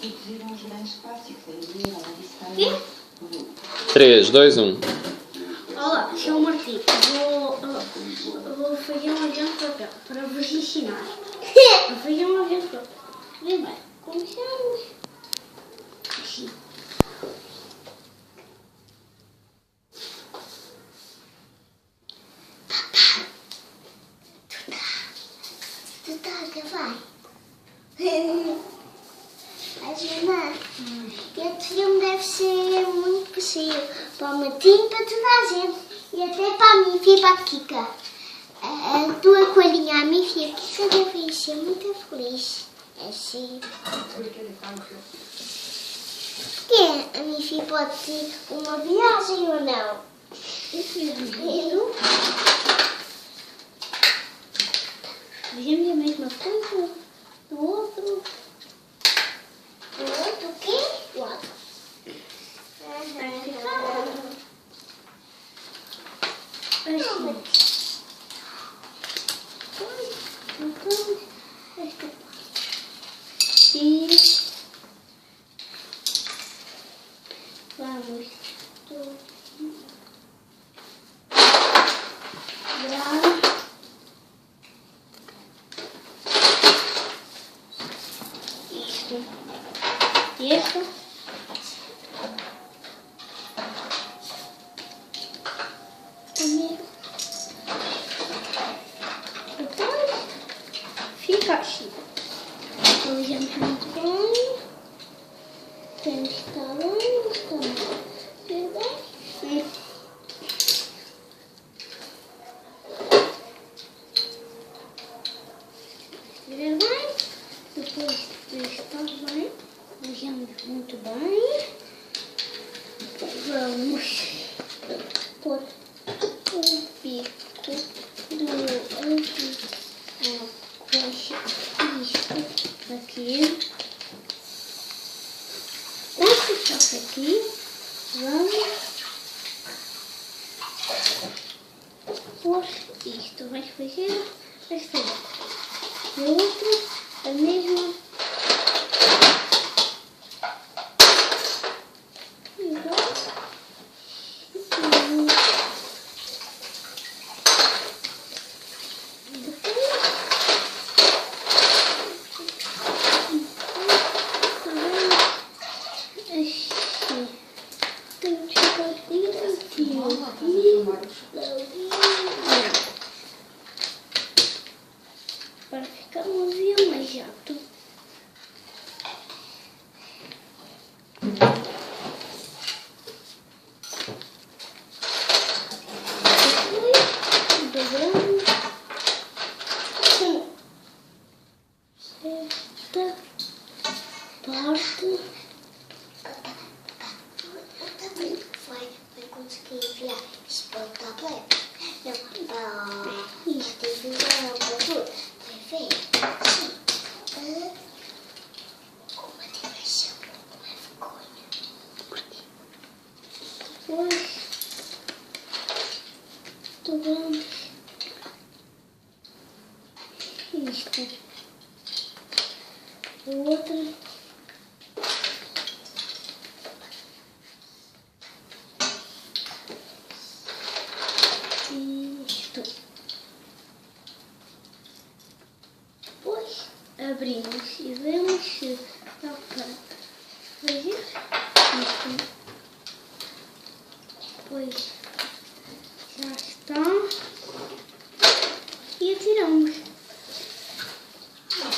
produziram os grandes clássicos, a Ilíada, a Odisseia. 3, 2, 1. Olá, sou o Martim. Vou fazer um avião de papel para vos ensinar. Vou fazer um avião de papel. Primeiro, começamos assim. Tu tá a gravar? Mas, mamãe, este filme deve ser muito possível para o Martim, para toda a gente. E até para a minha filha, para a Kika. A tua coelhinha, a minha filha, Kika, deve ser muito feliz. É assim. Porque a minha filha pode ter uma viagem ou não? Fazemos a mesma coisa do outro. O outro o quê? O outro. E vamos isto. Primeiro. Depois fica assim. Olhamos muito bem. Temos que estar bem, estamos bem. Ver bem. Depois de estar bem, olhamos muito bem. Vamos pôr o bico do avião. Isto aqui. Esse choque aqui. Vamos pôr isto. Vais fazer esta outra. E outra, a mesma. Para ficar um avião mais jato. Depois dobramos esta parte. Vai conseguir enviar isso para o tablet? Não, para isto, enviar para tudo. Vai ver? Sim. Uma diversão, uma vergonha. Depois dobramos isto. O outro. Isto. Depois abrimos e vemos se dá para fazer isto. Depois